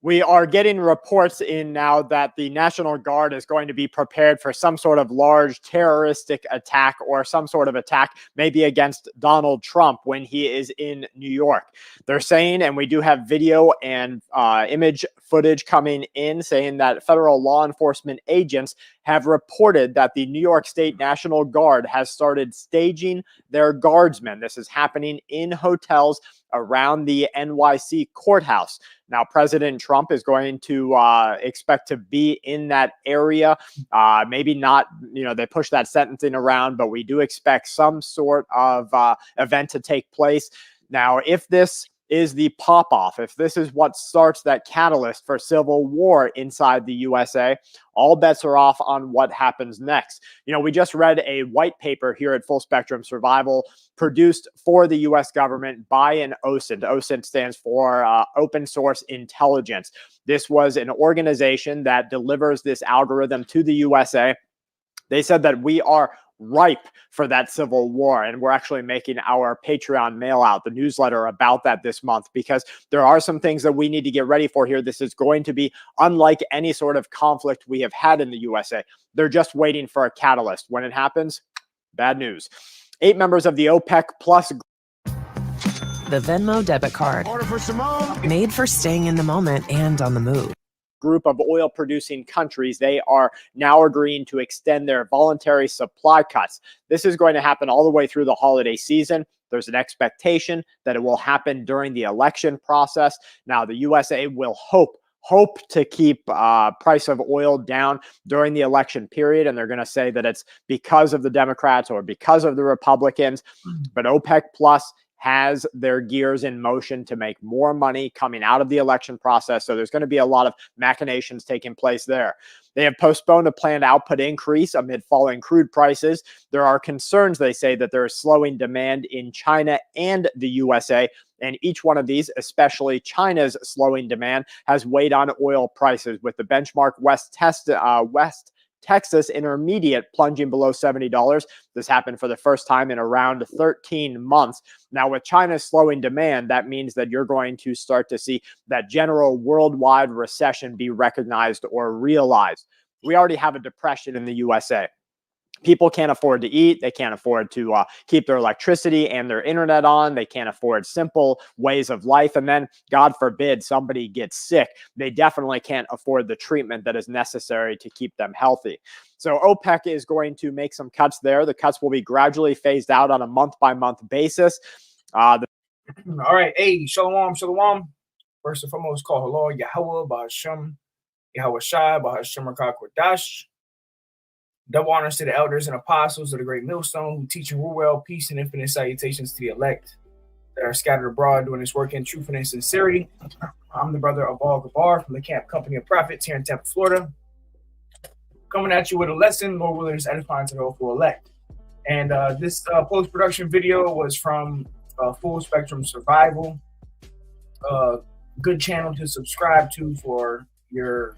We are getting reports in now that the National Guard is going to be prepared for some sort of large terroristic attack or some sort of attack, maybe against Donald Trump when he is in New York. They're saying, and we do have video and image footage coming in, saying that federal law enforcement agents have reported that the New York State National Guard has started staging their guardsmen. This is happening in hotels around the NYC courthouse. Now, President Trump is going to expect to be in that area. Maybe not, they push that sentencing around, but we do expect some sort of event to take place. Now, if this is the pop-off, if this is what starts that catalyst for civil war inside the USA, all bets are off on what happens next. We just read a white paper here at Full Spectrum Survival produced for the U.S. government by an OSINT. OSINT stands for Open Source Intelligence. This was an organization that delivers this algorithm to the USA. They said that we are ripe for that civil war, and we're actually making our Patreon mail out, the newsletter about that this month, because there are some things that we need to get ready for here. This is going to be unlike any sort of conflict we have had in the USA. They're just waiting for a catalyst. When it happens, bad news. 8 members of the OPEC Plus. The Venmo debit card. Order for Simone. Made for staying in the moment and on the move. Group of oil producing countries, they are now agreeing to extend their voluntary supply cuts. This is going to happen all the way through the holiday season. There's an expectation that it will happen during the election process. Now, the USA will hope to keep price of oil down during the election period, and they're going to say that it's because of the Democrats or because of the Republicans. But OPEC Plus has their gears in motion to make more money coming out of the election process. So there's going to be a lot of machinations taking place there. They have postponed a planned output increase amid falling crude prices. There are concerns, they say, that there is slowing demand in China and the USA. And each one of these, especially China's slowing demand, has weighed on oil prices, with the benchmark West Texas Intermediate plunging below $70. This happened for the first time in around 13 months. Now, with China's slowing demand, that means that you're going to start to see that general worldwide recession be recognized or realized. We already have a depression in the USA. People can't afford to eat. They can't afford to keep their electricity and their internet on. They can't afford simple ways of life. And then, God forbid, somebody gets sick. They definitely can't afford the treatment that is necessary to keep them healthy. So OPEC is going to make some cuts there. The cuts will be gradually phased out on a month-by-month basis. All right. Hey, shalom, shalom. First and foremost, call hello, Yahweh, Bahashem, Yahweh Shai, Bahashem Rakah Kodash. Double honors to the elders and apostles of the great millstone who teach and rule well, peace and infinite salutations to the elect that are scattered abroad doing this work in truth and in sincerity. I'm the brother of Al Gabar from the Camp Company of Prophets here in Tampa, Florida. Coming at you with a lesson, Lord willing, is edifying to the hopeful elect. And this post-production video was from Full Spectrum Survival. Good channel to subscribe to for your,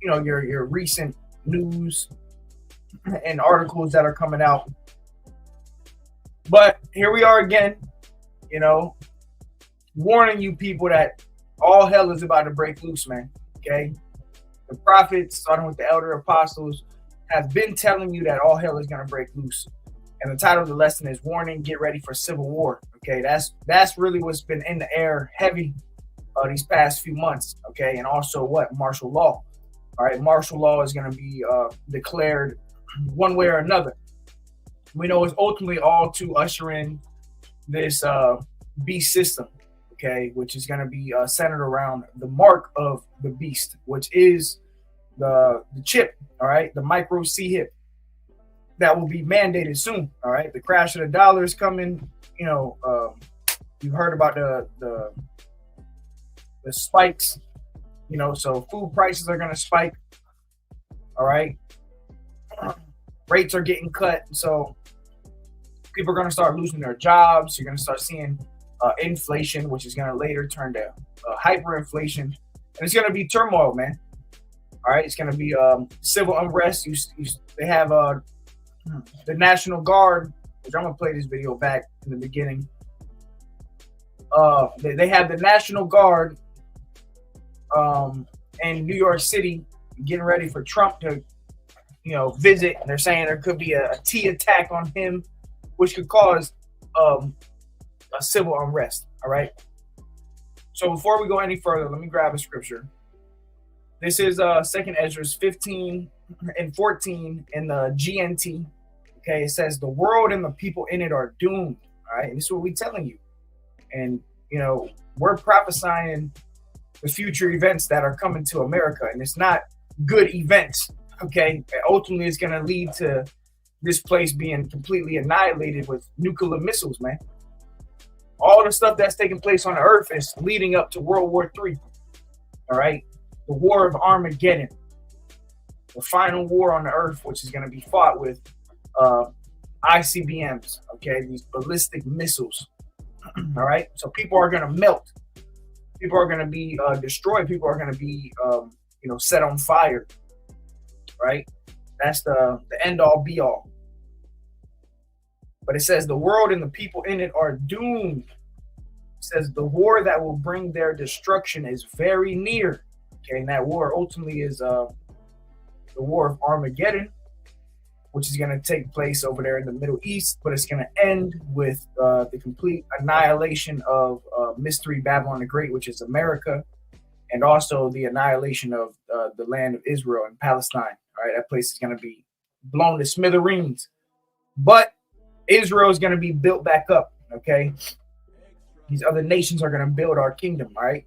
your recent news and articles that are coming out. But here we are again, warning you people that all hell is about to break loose, man. Okay, the prophets, starting with the elder apostles, have been telling you that all hell is going to break loose. And the title of the lesson is Warning, Get Ready for Civil War. Okay, that's really what's been in the air heavy these past few months. Okay, and also martial law. All right, martial law is going to be declared one way or another. We know it's ultimately all to usher in this beast system, okay, which is going to be centered around the mark of the beast, which is the chip, all right, the micro C-hip that will be mandated soon, all right. The crash of the dollar is coming. You've heard about the spikes. So food prices are going to spike. All right. Rates are getting cut. So people are going to start losing their jobs. You're going to start seeing inflation, which is going to later turn to hyperinflation. And it's going to be turmoil, man. All right. It's going to be civil unrest. They have the National Guard, which I'm going to play this video back in the beginning. They have the National Guard in New York City, getting ready for Trump to, visit. And they're saying there could be a T attack on him, which could cause a civil unrest. All right. So before we go any further, let me grab a scripture. This is 2nd Ezra 15 and 14 in the GNT. Okay, it says the world and the people in it are doomed. All right, and this is what we're telling you. And we're prophesying the future events that are coming to America, and it's not good events. Okay, ultimately, it's going to lead to this place being completely annihilated with nuclear missiles, man. All the stuff that's taking place on the earth is leading up to World War III. All right, the War of Armageddon, the final war on the earth, which is going to be fought with ICBMs, okay, these ballistic missiles. All right, so people are going to melt, people are going to be destroyed, people are going to be set on fire, right? That's the end all be all. But it says the world and the people in it are doomed. It says the war that will bring their destruction is very near. Okay, and that war ultimately is the War of Armageddon, which is going to take place over there in the Middle East, but it's going to end with the complete annihilation of Mystery Babylon the Great, which is America, and also the annihilation of the land of Israel and Palestine. All right, that place is going to be blown to smithereens, but Israel is going to be built back up. Okay, these other nations are going to build our kingdom. All right,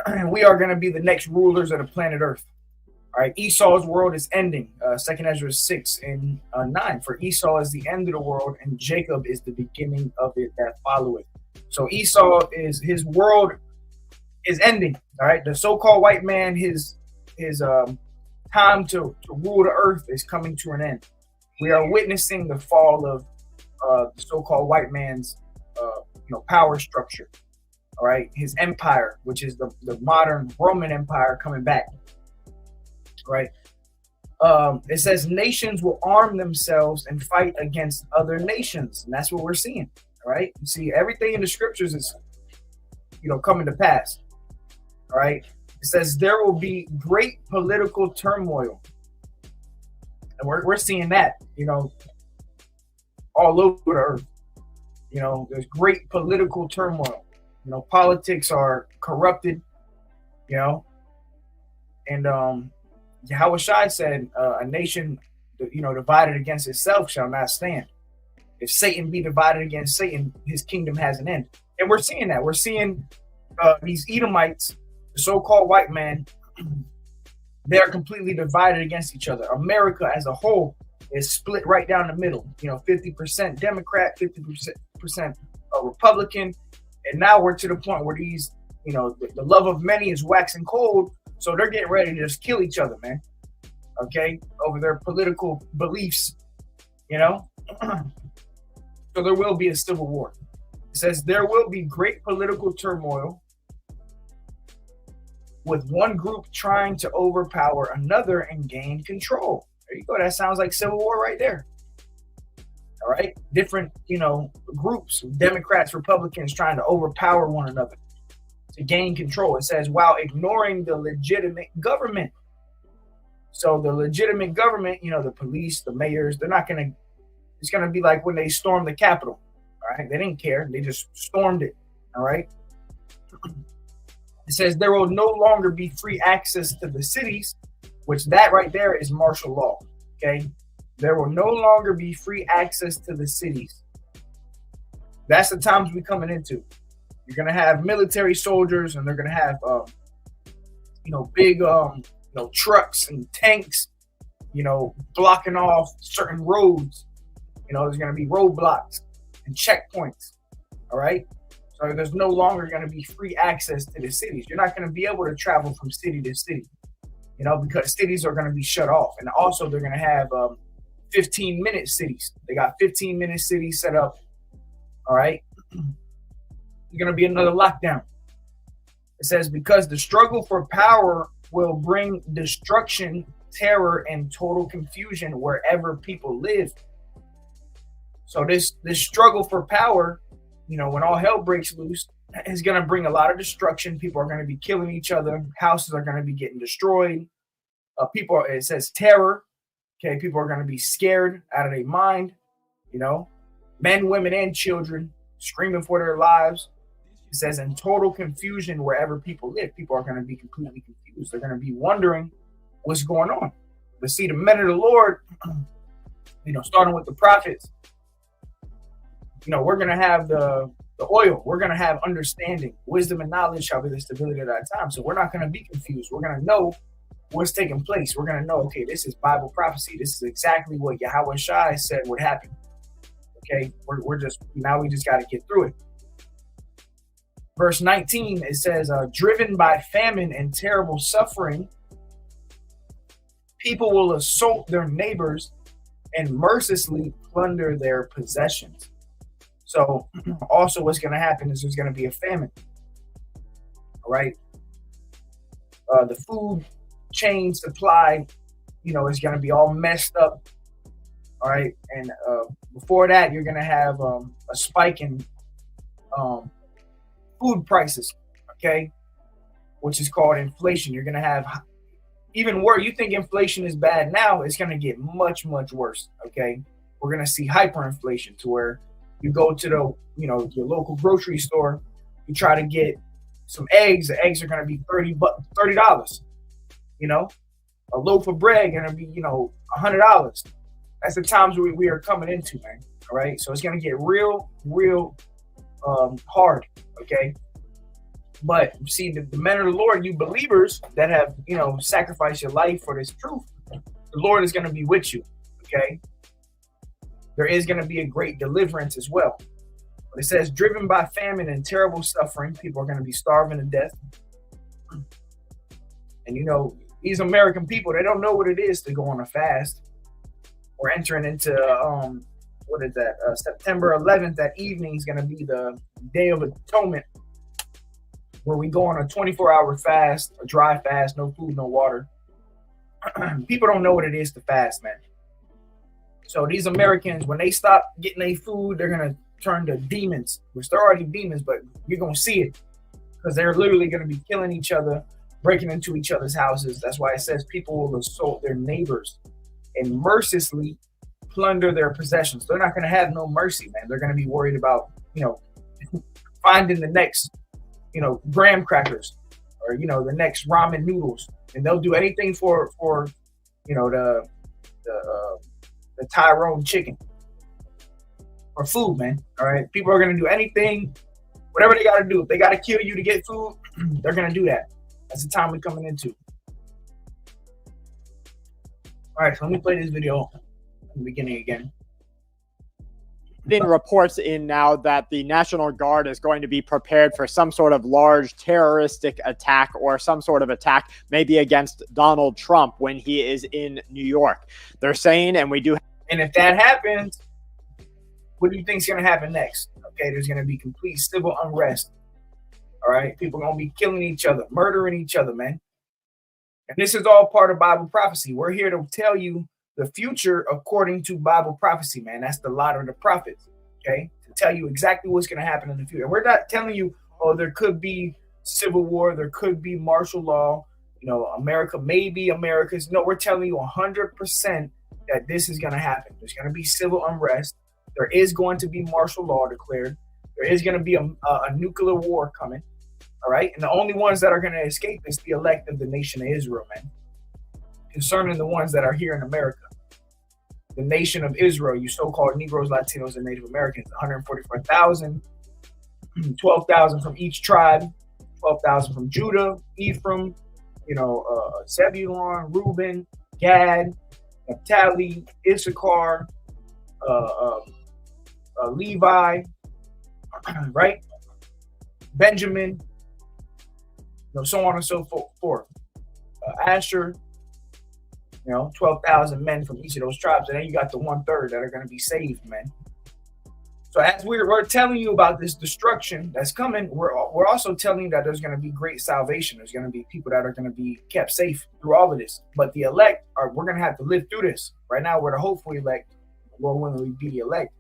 and we are going to be the next rulers of the planet Earth. All right, Esau's world is ending. 2nd Ezra 6 and 9. For Esau is the end of the world, and Jacob is the beginning of it that followeth. So Esau his world is ending. All right, the so-called white man, his time to rule the earth is coming to an end. We are witnessing the fall of the so-called white man's power structure. All right, his empire, which is the modern Roman Empire, coming back. Right. It says nations will arm themselves and fight against other nations, and that's what we're seeing. Right. You see, everything in the scriptures is, coming to pass. All right. It says there will be great political turmoil, and we're seeing that, all over the earth. There's great political turmoil. Politics are corrupted. And Yahweh Shai said, a nation, divided against itself shall not stand. If Satan be divided against Satan, his kingdom has an end. And we're seeing that. We're seeing these Edomites, the so-called white man, they're completely divided against each other. America as a whole is split right down the middle. 50% Democrat, 50% Republican. And now we're to the point where these, the love of many is waxing cold. So they're getting ready to just kill each other, man. Okay, over their political beliefs, So there will be a civil war. It says there will be great political turmoil, with one group trying to overpower another and gain control. There you go. That sounds like civil war right there. All right, different, groups, Democrats, Republicans trying to overpower one another to gain control. It says while ignoring the legitimate government. So the legitimate government, the police, the mayors, they're not going to, it's going to be like when they stormed the Capitol. All right. They didn't care. They just stormed it. All right. It says there will no longer be free access to the cities, which that right there is martial law. Okay. There will no longer be free access to the cities. That's the times we're coming into. You're going to have military soldiers, and they're going to have, big, trucks and tanks, blocking off certain roads. There's going to be roadblocks and checkpoints. All right. So there's no longer going to be free access to the cities. You're not going to be able to travel from city to city, because cities are going to be shut off. And also they're going to have 15-minute cities. They got 15-minute cities set up. All right. There's going to be another lockdown. It says, because the struggle for power will bring destruction, terror, and total confusion wherever people live. So this struggle for power, when all hell breaks loose, is going to bring a lot of destruction. People are going to be killing each other. Houses are going to be getting destroyed. It says terror. Okay, people are going to be scared out of their mind. You know, men, women, and children screaming for their lives. It says in total confusion wherever people live. People are going to be completely confused. They're going to be wondering what's going on. But see, the men of the Lord, starting with the prophets, we're going to have the oil. We're going to have understanding. Wisdom and knowledge shall be the stability of that time. So we're not going to be confused. We're going to know what's taking place. We're going to know, okay, this is Bible prophecy. This is exactly what Yahweh Shai said would happen. Okay, we just got to get through it. Verse 19, it says, driven by famine and terrible suffering, people will assault their neighbors and mercilessly plunder their possessions. So also what's going to happen is there's going to be a famine. All right. The food chain supply, is going to be all messed up. All right. And before that, you're going to have a spike in food prices. Okay. Which is called inflation. You're going to have even worse. You think inflation is bad now, it's going to get much, much worse. Okay. We're going to see hyperinflation to where you go to your local grocery store, you try to get some eggs. The eggs are going to be $30. A loaf of bread going to be, $100. That's the times we are coming into, man. All right. So it's going to get real, real hard. Okay. But see, the men of the Lord, you believers that have, sacrificed your life for this truth, the Lord is going to be with you. Okay. There is going to be a great deliverance as well. But it says, driven by famine and terrible suffering, people are going to be starving to death. And, these American people, they don't know what it is to go on a fast. We're entering into, September 11th, that evening is going to be the Day of Atonement, where we go on a 24-hour fast, a dry fast, no food, no water. People don't know what it is to fast, man. So these Americans, when they stop getting their food, they're going to turn to demons, which they're already demons, but you're going to see it because they're literally going to be killing each other, breaking into each other's houses. That's why it says people will assault their neighbors and mercilessly plunder their possessions. They're not going to have no mercy, man. They're going to be worried about, finding the next, graham crackers or, the next ramen noodles. And they'll do anything for the Tyrone chicken or food, man. All right. People are going to do anything, whatever they got to do. If they got to kill you to get food, they're going to do that. That's the time we're coming into. All right. So let me play this video in the beginning again. Reports in now that the National Guard is going to be prepared for some sort of large terroristic attack or some sort of attack maybe against Donald Trump when he is in New York. They're saying, and if that happens, what do you think is going to happen next? Okay, there's going to be complete civil unrest. All right, people are going to be killing each other, murdering each other, man. And this is all part of Bible prophecy. We're here to tell you the future according to Bible prophecy, man. That's the lot of the prophets, okay? To tell you exactly what's going to happen in the future. We're not telling you, oh, there could be civil war, there could be martial law, America may be America's. No, we're telling you 100% that this is going to happen. There's going to be civil unrest. There is going to be martial law declared. There is going to be a nuclear war coming, all right? And the only ones that are going to escape is the elect of the nation of Israel, man. Concerning the ones that are here in America. The nation of Israel, you so-called Negroes, Latinos, and Native Americans, 144,000, 12,000 from each tribe, 12,000 from Judah, Ephraim, Zebulun, Reuben, Gad, Naphtali, Issachar, Levi, right? Benjamin, so on and so forth. Asher, 12,000 men from each of those tribes. And then you got the 1/3 that are going to be saved, man. So as we're telling you about this destruction that's coming, we're also telling you that there's going to be great salvation. There's going to be people that are going to be kept safe through all of this. But the elect, we're going to have to live through this. Right now, we're the hopeful elect. Lord willing, we be the elect.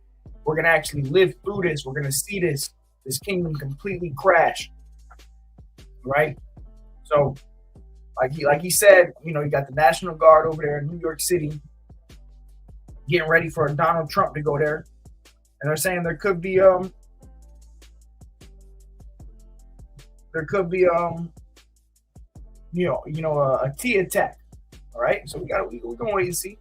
We're going to actually live through this. We're going to see this this kingdom completely crash, right? So, like he said, you got the National Guard over there in New York City, getting ready for Donald Trump to go there, and they're saying there could be a T attack. All right, so we're gonna wait and see.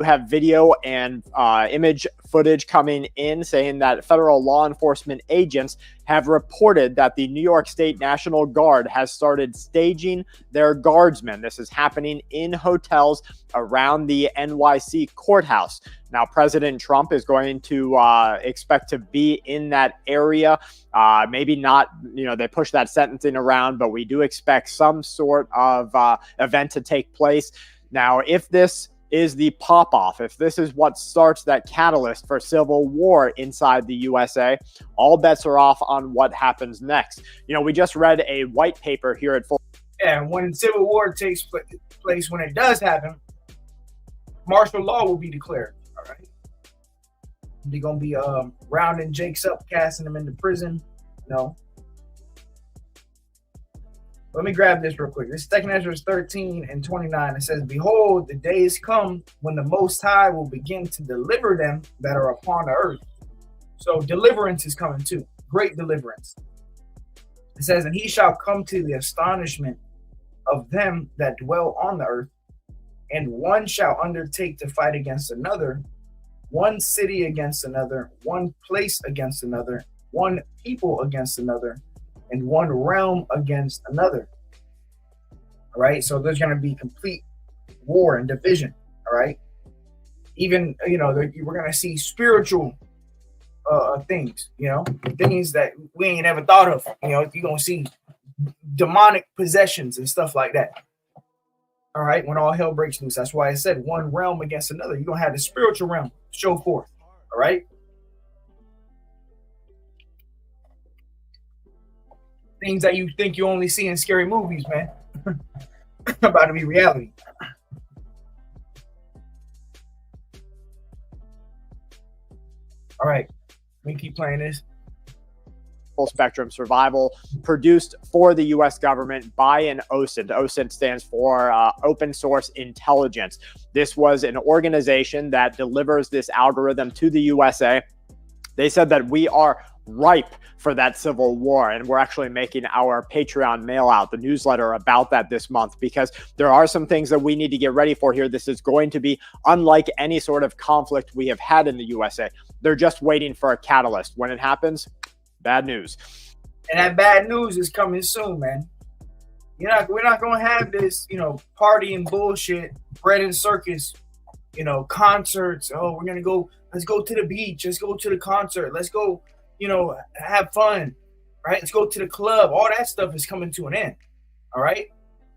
Have video and image footage coming in saying that federal law enforcement agents have reported that the New York State National Guard has started staging their guardsmen. This is happening in hotels around the NYC courthouse. Now, President Trump is going to expect to be in that area. Maybe not, they push that sentencing around, but we do expect some sort of event to take place. Now, if this is the pop-off, if this is what starts that catalyst for civil war inside the USA, all bets are off on what happens next. We just read a white paper here at Full. And when civil war takes place, when it does happen, martial law will be declared. All right, they're gonna be rounding Jakes up, casting them into prison. Let me grab this real quick. This is 2 Ezra 13:29. It says, "Behold, the days come when the Most High will begin to deliver them that are upon the earth." So deliverance is coming too. Great deliverance. It says, "And he shall come to the astonishment of them that dwell on the earth, and one shall undertake to fight against another, one city against another, one place against another, one people against another, and one realm against another." All right, so there's going to be complete war and division. All right, even we're going to see spiritual things, things that we ain't ever thought of. You're going to see demonic possessions and stuff like that. All right, when all hell breaks loose. That's why I said one realm against another. You're going to have the spiritual realm show forth. All right. Things that you think you only see in scary movies, man, about to be reality. All right, let me keep playing this. Full spectrum survival, produced for the U.S. government by an OSINT. OSINT stands for Open Source Intelligence. This was an organization that delivers this algorithm to the USA. They said that we are ripe for that civil war, and we're actually making our Patreon mail out, the newsletter about that this month, because there are some things that we need to get ready for here. This is going to be unlike any sort of conflict we have had in the USA. They're just waiting for a catalyst. When it happens, bad news. And that bad news is coming soon, man. We're not going to have this, party and bullshit, bread and circus, concerts. Oh, we're going to go, let's go to the beach. Let's go to the concert. Let's go, have fun, right? Let's go to the club. All that stuff is coming to an end, all right?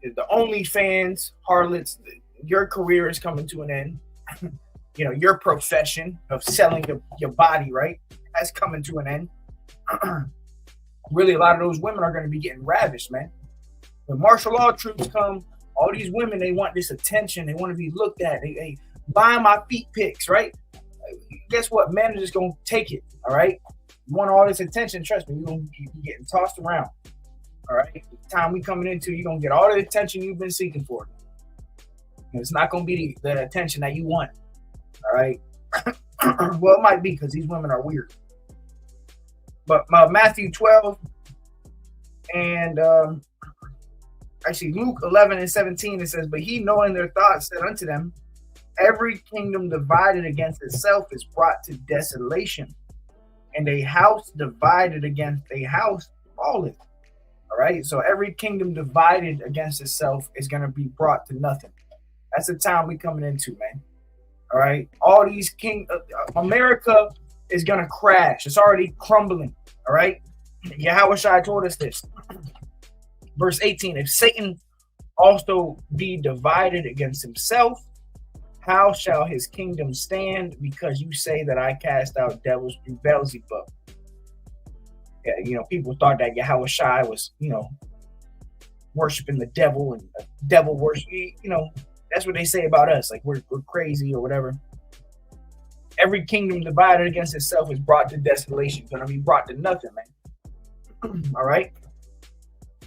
The OnlyFans, harlots, your career is coming to an end. Your profession of selling your body, right? That's coming to an end. Really, a lot of those women are going to be getting ravished, man. When martial law troops come, all these women, they want this attention. They want to be looked at. They buy my feet pics, right? Guess what? Men are just going to take it, all right? You want all this attention, trust me, you're going to be getting tossed around, all right? The time we coming into, you're going to get all the attention you've been seeking for. And it's not going to be the attention that you want, all right? Well, it might be because these women are weird. But Matthew 12 and actually Luke 11:17, it says, "But he, knowing their thoughts, said unto them, Every kingdom divided against itself is brought to desolation, and a house divided against a house falleth." All right, so every kingdom divided against itself is going to be brought to nothing. That's the time we coming into, man. All right, all these America is going to crash. It's already crumbling. All right, Yahushua told us this. Verse 18, "If Satan also be divided against himself, how shall his kingdom stand? Because you say that I cast out devils through Beelzebub." Yeah, people thought that Yahushua was, worshiping the devil and devil worship. That's what they say about us. Like we're crazy or whatever. Every kingdom divided against itself is brought to desolation. Going to be brought to nothing, man. All right.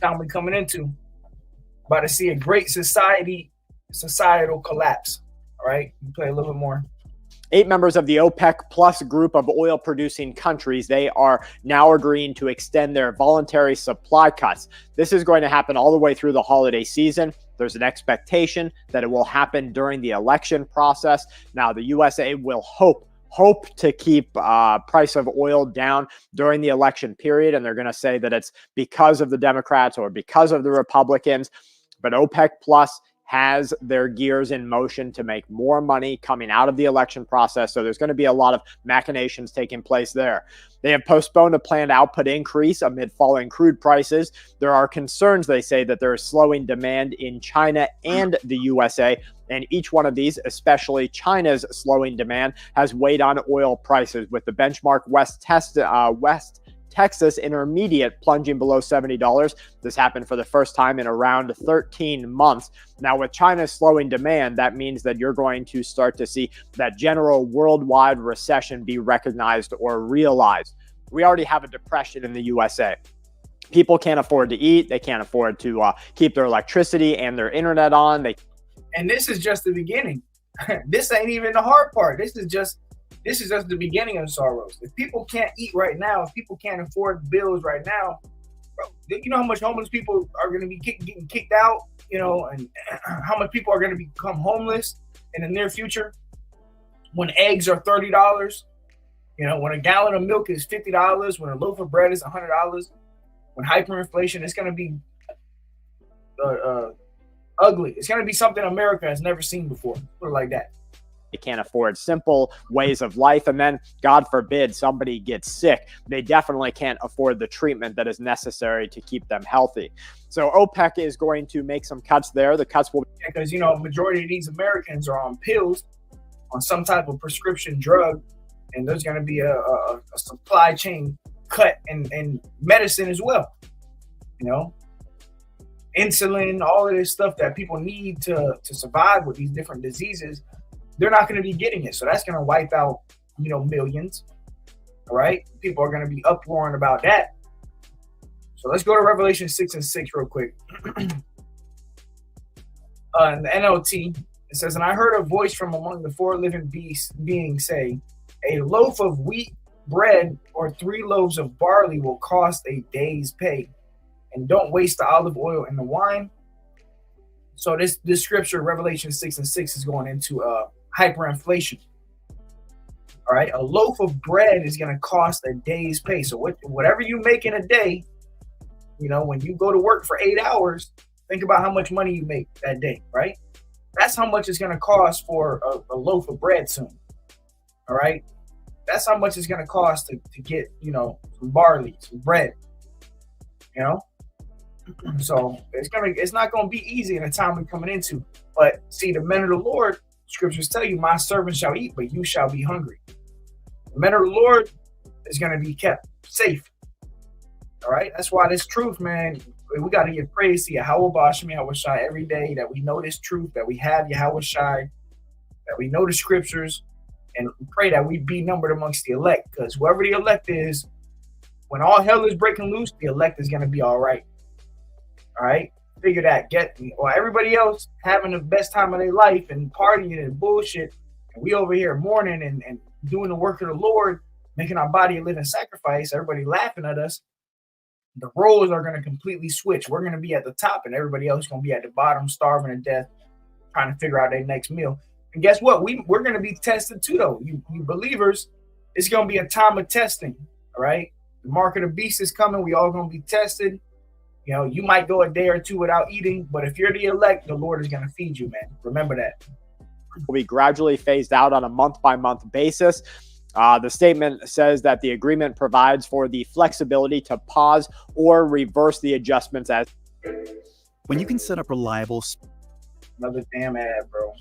Time we coming into. About to see a great societal collapse. All right. You play a little bit more. 8 members of the OPEC plus group of oil producing countries, they are now agreeing to extend their voluntary supply cuts. This is going to happen all the way through the holiday season. There's an expectation that it will happen during the election process. Now, the USA will hope to keep price of oil down during the election period. And they're going to say that it's because of the Democrats or because of the Republicans. But OPEC plus has their gears in motion to make more money coming out of the election process. So there's going to be a lot of machinations taking place there. They have postponed a planned output increase amid falling crude prices. There are concerns, they say, that there is slowing demand in China and the USA. And each one of these, especially China's slowing demand, has weighed on oil prices, with the benchmark West Texas Intermediate plunging below $70. This happened for the first time in around 13 months. Now, with China's slowing demand, that means that you're going to start to see that general worldwide recession be recognized or realized. We already have a depression in the USA. People can't afford to eat. They can't afford to keep their electricity and their internet on. And this is just the beginning. This ain't even the hard part. This is just the beginning of sorrows. If people can't eat right now, if people can't afford bills right now, bro, you know how much homeless people are going to be getting kicked out, you know, and how much people are going to become homeless in the near future when eggs are $30, you know, when a gallon of milk is $50, when a loaf of bread is $100, when hyperinflation is going to be ugly. It's going to be something America has never seen before. Put it like that. They can't afford simple ways of life. And then, God forbid, somebody gets sick. They definitely can't afford the treatment that is necessary to keep them healthy. So OPEC is going to make some cuts there. The cuts will... Because, you know, majority of these Americans are on pills, on some type of prescription drug, and there's going to be a supply chain cut in medicine as well. You know, insulin, all of this stuff that people need to survive with these different diseases. They're not going to be getting it. So that's going to wipe out, you know, millions. All right. People are going to be uproaring about that. So let's go to Revelation 6:6 real quick. In the NLT, it says, "And I heard a voice from among the 4 living beings say, a loaf of wheat bread or 3 loaves of barley will cost a day's pay. And don't waste the olive oil and the wine." So this scripture, Revelation 6:6, is going into hyperinflation. All right, a loaf of bread is going to cost a day's pay. So whatever you make in a day, you know, when you go to work for 8 hours, think about how much money you make that day, right? That's how much it's going to cost for a loaf of bread soon. All right, that's how much it's going to cost to get, you know, some barley, some bread, you know. So it's not gonna be easy in the time we're coming into. But see, the men of the Lord, scriptures tell you, my servants shall eat, but you shall be hungry. The men of the Lord is gonna be kept safe. All right, that's why this truth, man, we got to give praise to Yahweh Bashem, Yahweh Shai every day, that we know this truth, that we have Yahweh Shai, that we know the scriptures, and pray that we be numbered amongst the elect. Because whoever the elect is, when all hell is breaking loose, the elect is gonna be all right. All right, figure that. While everybody else having the best time of their life and partying and bullshit, and we over here mourning and doing the work of the Lord, making our body a living sacrifice, everybody laughing at us, the roles are going to completely switch. We're going to be at the top and everybody else is going to be at the bottom, starving to death, trying to figure out their next meal. And guess what? We're going to be tested too, though. You believers, it's going to be a time of testing. All right, the mark of the beast is coming. We all going to be tested. You know, you might go a day or two without eating, but if you're the elect, the Lord is going to feed you, man. Remember that. Will be gradually phased out on a month-by-month basis. The statement says that the agreement provides for the flexibility to pause or reverse the adjustments as... When you can set up reliable... Another damn ad, bro.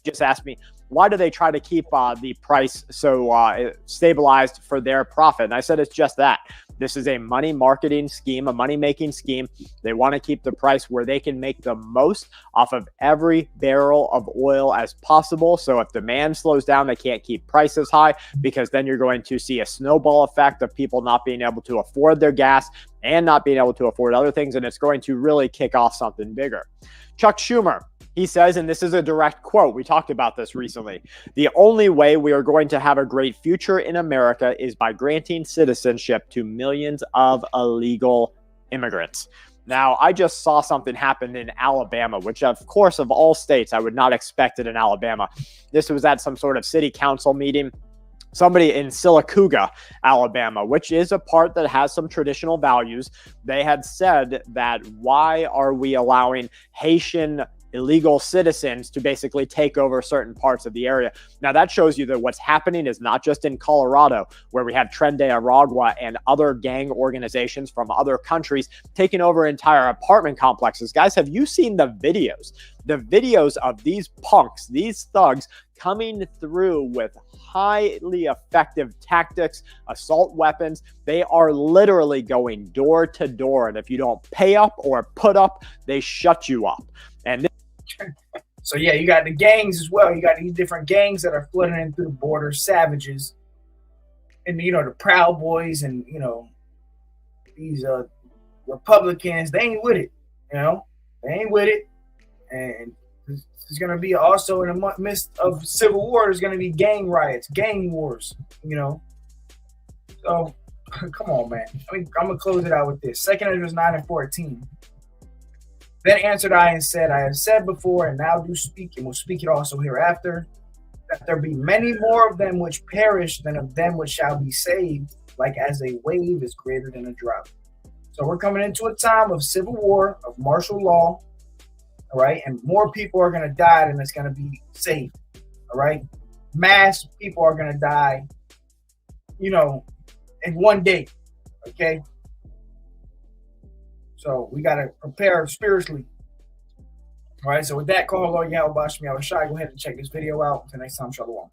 Just asked me, why do they try to keep the price so stabilized for their profit? And I said it's just that. This is a money marketing scheme, a money making scheme. They want to keep the price where they can make the most off of every barrel of oil as possible. So if demand slows down, they can't keep prices high, because then you're going to see a snowball effect of people not being able to afford their gas and not being able to afford other things. And it's going to really kick off something bigger. Chuck Schumer, he says, and this is a direct quote, we talked about this recently, the only way we are going to have a great future in America is by granting citizenship to millions of illegal immigrants. Now, I just saw something happen in Alabama, which, of course, of all states, I would not expect it in Alabama. This was at some sort of city council meeting. Somebody in Sylacauga, Alabama, which is a part that has some traditional values, they had said that why are we allowing Haitian illegal citizens to basically take over certain parts of the area. Now that shows you that what's happening is not just in Colorado, where we have Tren de Aragua and other gang organizations from other countries taking over entire apartment complexes. Guys, have you seen the videos? The videos of these punks, these thugs coming through with highly effective tactics, assault weapons. They are literally going door to door. And if you don't pay up or put up, they shut you up. And so yeah, you got the gangs as well. You got these different gangs that are flooding in through the border, savages, and the Proud Boys, and these Republicans. They ain't with it. They ain't with it, and there's going to be also in the midst of civil war. There's going to be gang riots, gang wars. So come on, man. I'm gonna close it out with this. 2 Ezra 9:14. Then answered I and said, I have said before, and now do speak, and will speak it also hereafter, that there be many more of them which perish than of them which shall be saved, like as a wave is greater than a drought. So we're coming into a time of civil war, of martial law, all right? And more people are going to die than it's going to be saved, all right? Mass people are going to die, in one day, okay? So we got to prepare spiritually. All right, so with that, call Lord Yahweh Bashmi Awashai. Go ahead and check this video out. Until next time, Shalom.